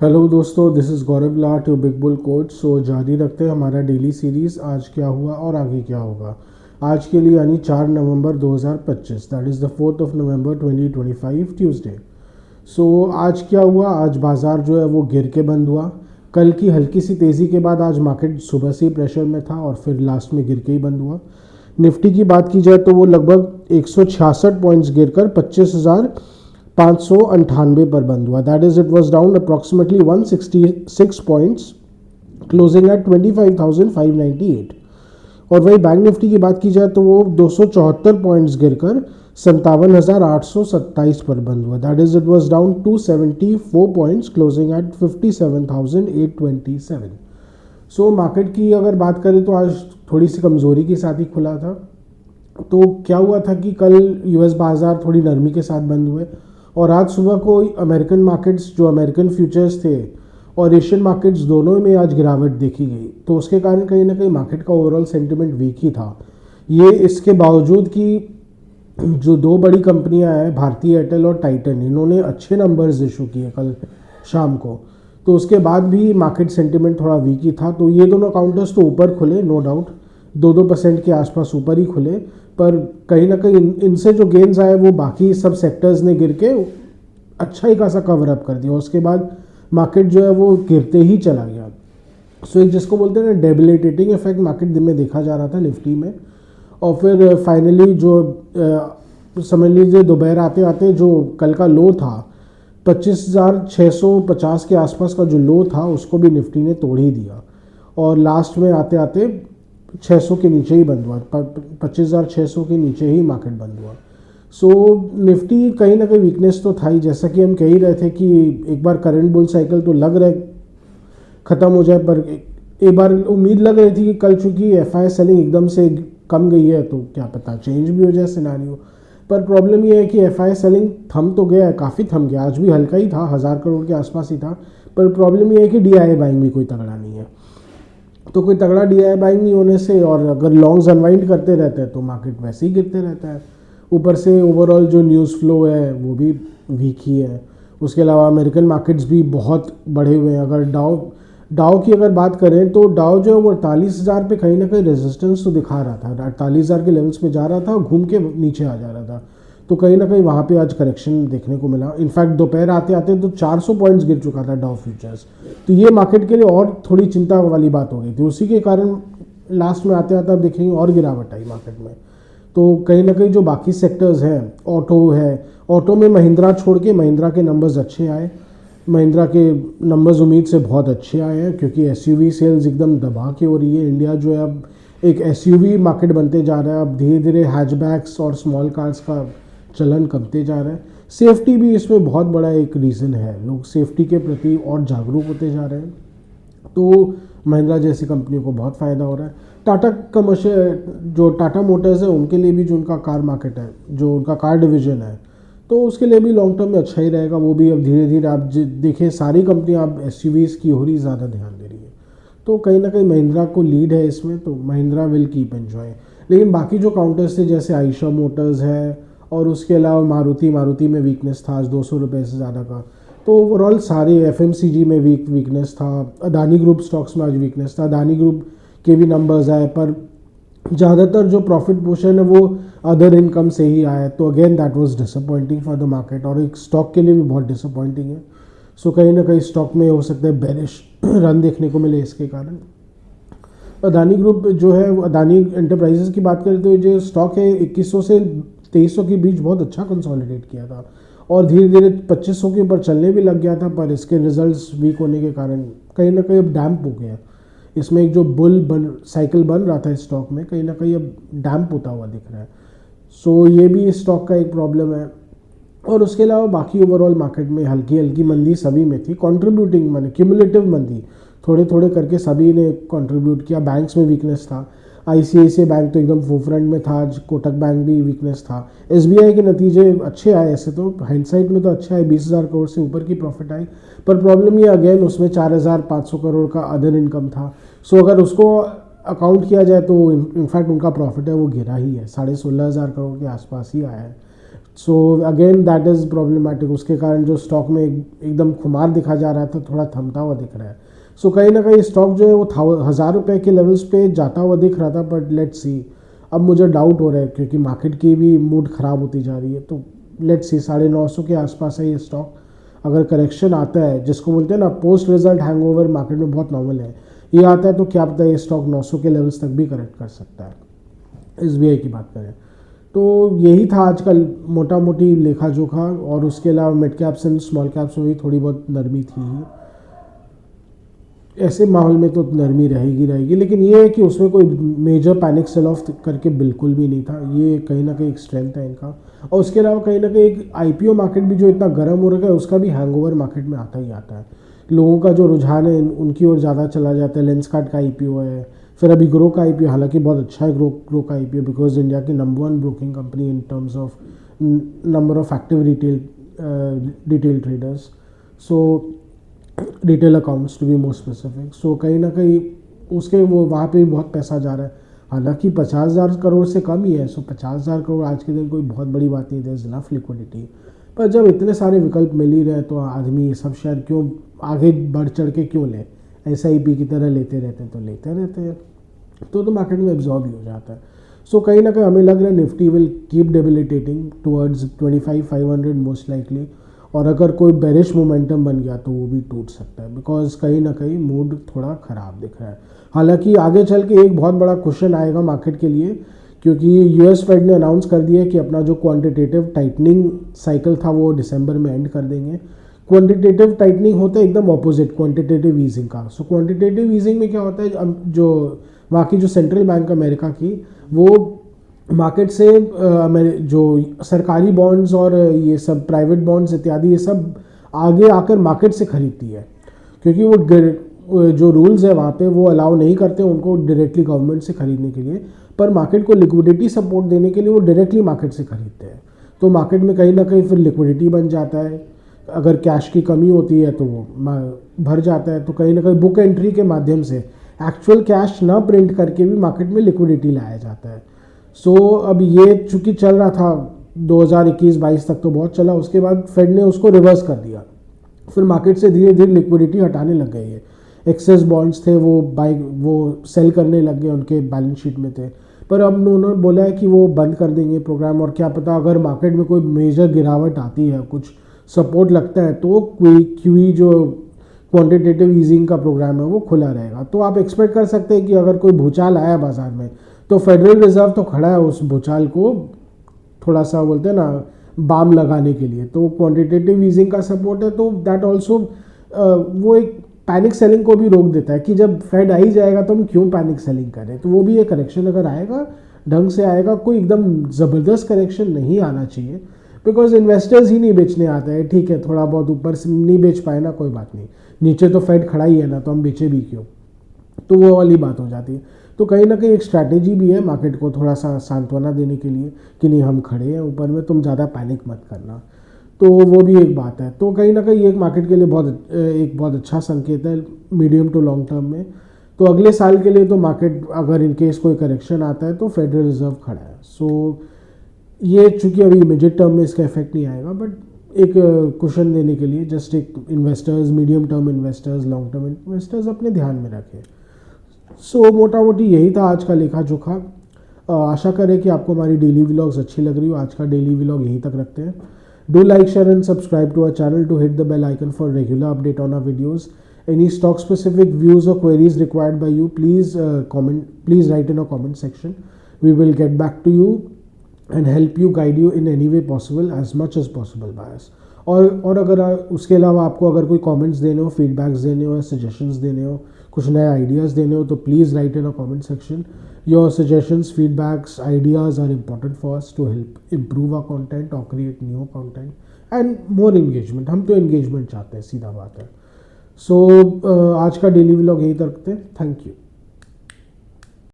Hello दोस्तों, this is Gaurav Laat your big bull coach. So जारी रखते हैं हमारा डेली सीरीज़ आज क्या हुआ और आगे क्या होगा। आज के लिए यानी 4 नवंबर 2025, that is the 4 November 2025 Tuesday. So आज क्या हुआ, आज बाज़ार जो है वो गिर के बंद हुआ। कल की हल्की सी तेज़ी के बाद आज मार्केट सुबह से ही प्रेशर में था और फिर लास्ट में गिर के ही बंद हुआ। निफ्टी की बात की जाए तो वो लगभग 166 पॉइंट्स गिरकर 25,598 पर बंद हुआ। That is it was down approximately 166 points, closing at 25,598। और वही बैंक निफ्टी की बात की जाए तो वो 274 पॉइंट्स गिरकर 57,827 पर बंद हुआ। That is it was down 274 points, closing at 57,827। So market की अगर बात करें तो आज थोड़ी सी कमज़ोरी के साथ ही खुला था। तो क्या हुआ था कि कल यूएस बाज़ार थोड़ी नरमी के साथ बंद हुए और आज सुबह को अमेरिकन मार्केट्स, जो अमेरिकन फ्यूचर्स थे और एशियन मार्केट्स, दोनों में आज गिरावट देखी गई। तो उसके कारण कहीं ना कहीं मार्केट का ओवरऑल सेंटिमेंट वीक ही था। ये इसके बावजूद कि जो दो बड़ी कंपनियां हैं, भारतीय एयरटेल और टाइटन, इन्होंने अच्छे नंबर्स इशू किए कल शाम को। तो उसके बाद भी मार्केट सेंटिमेंट थोड़ा वीक ही था। तो ये दोनों काउंटर्स तो ऊपर खुले, नो डाउट 2% के आसपास ऊपर ही खुले, पर कहीं ना कहीं इनसे जो गेंस आए वो बाकी सब सेक्टर्स ने गिर के अच्छा ही खासा कवर अप कर दिया। उसके बाद मार्केट जो है वो गिरते ही चला गया। सो एक जिसको बोलते हैं ना डेबिलिटेटिंग इफेक्ट मार्केट में देखा जा रहा था निफ्टी में। और फिर फाइनली जो समझ लीजिए दोपहर आते आते जो कल का लो था 25,650 के आसपास का जो लो था उसको भी निफ्टी ने तोड़ ही दिया और लास्ट में आते आते 600 के नीचे ही बंद हुआ। 25,600 के नीचे ही मार्केट बंद हुआ। सो निफ्टी कहीं ना कहीं वीकनेस तो था ही, जैसा कि हम कह ही रहे थे कि एक बार करंट बुल साइकिल तो लग रहा है ख़त्म हो जाए, पर एक बार उम्मीद लग रही थी कि कल चूँकि एफआई सेलिंग एकदम से कम गई है तो क्या पता चेंज भी हो जाए सिनारियो। पर प्रॉब्लम ये है कि एफआई सेलिंग थम तो गया है, काफ़ी थम गया, आज भी हल्का ही था, 1000 करोड़ के आसपास ही था। पर प्रॉब्लम ये है कि डीआई बाइंग भी कोई तगड़ा नहीं है। तो कोई तगड़ा डीआई बाइंग नहीं होने से और अगर लॉन्ग्स अनवाइंड करते रहते हैं तो मार्केट वैसे ही गिरते रहता है। ऊपर से ओवरऑल जो न्यूज़ फ्लो है वो भी वीक ही है। उसके अलावा अमेरिकन मार्केट्स भी बहुत बढ़े हुए हैं। अगर डाउ की अगर बात करें तो डाउ जो है वो 48,000 पे कहीं ना कहीं रेजिस्टेंस तो दिखा रहा था, 48,000 के लेवल्स पे जा रहा था और घूम के नीचे आ जा रहा था। तो कहीं ना कहीं वहाँ पे आज करेक्शन देखने को मिला। इनफैक्ट दोपहर आते आते तो 400 पॉइंट्स गिर चुका था डाउ फ्यूचर्स। तो ये मार्केट के लिए और थोड़ी चिंता वाली बात हो गई थी। उसी के कारण लास्ट में आते आते आप देखेंगे और गिरावट आई मार्केट में। तो कहीं ना कहीं जो बाकी सेक्टर्स हैं, ऑटो है, ऑटो में महिंद्रा छोड़ के महिंद्रा के नंबर्स अच्छे आए। महिंद्रा के नंबर्स उम्मीद से बहुत अच्छे आए हैं क्योंकि एसयूवी सेल्स एकदम दबा के हो रही है। इंडिया जो है अब एक एसयूवी मार्केट बनते जा रहा है। अब धीरे धीरे हैचबैक्स और स्मॉल कार्स का चलन कमते जा रहा है। सेफ्टी भी इसमें बहुत बड़ा एक रीज़न है, लोग सेफ्टी के प्रति और जागरूक होते जा रहे हैं। तो महिंद्रा जैसी कंपनियों को बहुत फ़ायदा हो रहा है। टाटा कमर्शियल जो टाटा मोटर्स है उनके लिए भी, जो उनका कार मार्केट है, जो उनका कार डिवीज़न है, तो उसके लिए भी लॉन्ग टर्म में अच्छा ही रहेगा। वो भी अब धीरे धीरे आप देखें सारी कंपनियां अब एसयूवीज़ की हो रही ज़्यादा ध्यान दे रही है। तो कहीं ना कहीं महिंद्रा को लीड है इसमें, तो महिंद्रा विल कीप एंजॉय। लेकिन बाकी जो काउंटर्स थे जैसे आयशा मोटर्स है और उसके अलावा मारुति में वीकनेस था आज 200 रुपये से ज़्यादा का। तो ओवरऑल सारे एफएमसीजी में वीकनेस था। अदानी ग्रुप स्टॉक्स में आज वीकनेस था। अदानी ग्रुप के भी नंबर्स आए पर ज़्यादातर जो प्रॉफिट पोर्शन है वो अदर इनकम से ही आया। तो again that was disappointing for the market और एक स्टॉक के लिए भी बहुत डिसअपॉइंटिंग है। सो कहीं ना कहीं स्टॉक में हो सकता है बेरिश रन देखने को मिले इसके कारण। अदानी ग्रुप जो है, अदानी एंटरप्राइजेस की बात करें तो जो स्टॉक है 2100 से 2300 के बीच बहुत अच्छा कंसोलिडेट किया था और धीरे धीरे 2500 के ऊपर चलने भी लग गया था, पर इसके रिजल्ट्स वीक होने के कारण कहीं ना कहीं अब डैम्प हो गया। इसमें एक जो साइकिल बन रहा था इस स्टॉक में, कहीं ना कहीं अब डैम्प होता हुआ दिख रहा है। सो ये भी इस स्टॉक का एक प्रॉब्लम है। और उसके अलावा बाकी ओवरऑल मार्केट में हल्की हल्की मंदी सभी में थी, कंट्रीब्यूटिंग माने क्यूमुलेटिव मंदी, थोड़े थोड़े करके सभी ने कंट्रीब्यूट किया। बैंक्स में वीकनेस था, आईसीआईसीआई बैंक तो एकदम फोरफ्रंट में था आज, कोटक बैंक भी वीकनेस था। एसबीआई के नतीजे अच्छे आए, ऐसे तो हाइंडसाइट में तो अच्छे आए, 20,000 करोड़ से ऊपर की प्रॉफिट आई। पर प्रॉब्लम ये अगेन उसमें 4,500 करोड़ का अदर इनकम था। सो अगर उसको अकाउंट किया जाए तो इनफैक्ट उनका प्रॉफिट है वो गिरा ही है, 16,500 करोड़ के आसपास ही आया है। So again that is problematic, उसके कारण जो स्टॉक में एकदम खुमार दिखा जा रहा था थोड़ा थमता हुआ दिख रहा है। सो कहीं ना कहीं स्टॉक जो है वो 1000 रुपये के लेवल्स पे जाता हुआ दिख रहा था, बट लेट्स सी, अब मुझे डाउट हो रहा है क्योंकि मार्केट की भी मूड ख़राब होती जा रही है। तो लेट्स सी 950 के आसपास है ये स्टॉक। अगर करेक्शन आता है, जिसको बोलते हैं ना पोस्ट रिजल्ट हैंगओवर, मार्केट में बहुत नॉर्मल है, ये आता है तो क्या पता ये स्टॉक 900 के लेवल्स तक भी करेक्ट कर सकता है। SBI की बात करें तो यही था आजकल मोटा मोटी लेखा जोखा, और उसके अलावा mid caps and small caps में भी थोड़ी बहुत नरमी थी ही। ऐसे माहौल में तो नरमी रहेगी, लेकिन ये है कि उसमें कोई मेजर पैनिक सेल ऑफ करके बिल्कुल भी नहीं था। ये कहीं ना कहीं एक स्ट्रेंथ है इनका। और उसके अलावा कहीं ना कहीं एक IPO मार्केट भी जो इतना गर्म हो रखा है उसका भी हैंगओवर मार्केट में आता ही आता है। लोगों का जो रुझान है उनकी ओर ज़्यादा चला जाता है। लेंसकार्ट का IPO है, फिर अभी ग्रो का IPO, हालांकि बहुत अच्छा है ग्रो का IPO, बिकॉज इंडिया की number 1 broking company in terms of number of active retail traders, so retail accounts to be more specific. So कहीं ना कहीं उसके वो वहाँ पे भी बहुत पैसा जा रहा है। हालांकि 50,000 करोड़ से कम ही है। सो 50,000 करोड़ आज के दिन कोई बहुत बड़ी बात नहीं, देयर इज इनफ लिक्विडिटी। पर जब इतने सारे विकल्प मिल ही रहे तो आदमी ये सब शेयर क्यों आगे बढ़ चढ़ के क्यों ले, SIP की तरह लेते रहते हैं तो मार्केट में एब्जॉर्ब ही हो जाता है। सो कहीं ना कहीं हमें लग रहा है Nifty will keep debilitating towards 25,500 most likely. और अगर कोई बेरिश मोमेंटम बन गया तो वो भी टूट सकता है, बिकॉज कहीं ना कहीं मूड थोड़ा ख़राब दिख रहा है। हालांकि आगे चल के एक बहुत बड़ा क्वेश्चन आएगा मार्केट के लिए, क्योंकि US फेड ने अनाउंस कर दिया कि अपना जो क्वांटिटेटिव टाइटनिंग साइकिल था वो दिसंबर में एंड कर देंगे। क्वांटिटेटिव टाइटनिंग होता है एकदम ऑपोजिट क्वांटिटेटिव ईजिंग का। सो क्वांटिटेटिव ईजिंग में क्या होता है, जो वहाँ की जो सेंट्रल बैंक अमेरिका की, वो मार्केट से जो सरकारी बॉन्ड्स और ये सब प्राइवेट बॉन्ड्स इत्यादि ये सब आगे आकर मार्केट से खरीदती है, क्योंकि वो जो रूल्स है वहाँ पे वो अलाउ नहीं करते उनको डायरेक्टली गवर्नमेंट से खरीदने के लिए, पर मार्केट को लिक्विडिटी सपोर्ट देने के लिए वो डायरेक्टली मार्केट से खरीदते हैं। तो मार्केट में कहीं ना कहीं फिर लिक्विडिटी बन जाता है। अगर कैश की कमी होती है तो वो भर जाता है। तो कहीं ना कहीं बुक एंट्री के माध्यम से एक्चुअल कैश ना प्रिंट करके भी मार्केट में लिक्विडिटी लाया जाता है। सो अब ये चूँकि चल रहा था 2021-22 तक तो बहुत चला, उसके बाद फेड ने उसको रिवर्स कर दिया। फिर मार्केट से धीरे धीरे लिक्विडिटी हटाने लग गई है। एक्सेस बॉन्ड्स थे वो सेल करने लग गए, उनके बैलेंस शीट में थे। पर अब उन्होंने बोला है कि वो बंद कर देंगे प्रोग्राम, और क्या पता अगर मार्केट में कोई मेजर गिरावट आती है, कुछ सपोर्ट लगता है, तो QE जो क्वांटिटेटिव ईजिंग का प्रोग्राम है वो खुला रहेगा। तो आप एक्सपेक्ट कर सकते हैं कि अगर कोई भूचाल आया बाजार में तो फेडरल रिजर्व तो खड़ा है उस भूचाल को थोड़ा सा बोलते हैं ना बाम लगाने के लिए। तो क्वांटिटेटिव ईजिंग का सपोर्ट है, तो दैट ऑल्सो वो एक पैनिक सेलिंग को भी रोक देता है कि जब फेड आ ही जाएगा तो हम क्यों पैनिक सेलिंग करें। तो वो भी एक करेक्शन अगर आएगा ढंग से आएगा, कोई एकदम ज़बरदस्त करेक्शन नहीं आना चाहिए, बिकॉज इन्वेस्टर्स ही नहीं बेचने आता है। ठीक है, थोड़ा बहुत ऊपर से नहीं बेच पाए ना, कोई बात नहीं, नीचे तो फेड खड़ा ही है ना, तो हम बेचे भी क्यों, तो वो वाली बात हो जाती है। तो कहीं ना कहीं एक स्ट्रैटेजी भी है मार्केट को थोड़ा सा सांत्वना देने के लिए कि नहीं हम खड़े हैं ऊपर में, तुम ज़्यादा पैनिक मत करना। तो वो भी एक बात है। तो कहीं ना कहीं एक मार्केट के लिए बहुत अच्छा संकेत है मीडियम टू लॉन्ग टर्म में। तो अगले साल के लिए तो मार्केट अगर इनकेस कोई करेक्शन आता है तो फेडरल रिजर्व खड़ा है। सो ये चूँकि अभी इमीडिएट टर्म में इसका इफेक्ट नहीं आएगा, बट एक क्वेश्चन देने के लिए जस्ट एक investors, medium term investors, long term investors अपने ध्यान में रखें। सो मोटा मोटी यही था आज का लेखा जोखा। आशा करें कि आपको हमारी डेली व्लॉग्स अच्छी लग रही हो। आज का डेली व्लॉग यहीं तक रखते हैं। Do like, share and subscribe to our channel to hit the bell icon for regular update on our videos. Any stock specific views or queries required by you, please write in our comment section. We will get back to you and help you, guide you in any way possible, as much as possible by us. और अगर उसके अलावा आपको अगर कोई comments देने हो, feedbacks देने हो, सजेशंस देने हो, कुछ नए आइडियाज़ देने हो, तो please write in a comment section. Your suggestions, feedbacks, ideas are important for us to help improve our content और create new content and more engagement. हम तो एंगेजमेंट चाहते हैं, सीधा बात है. सो आज का डेली व्लॉग यहीं तक रखते हैं. Thank you.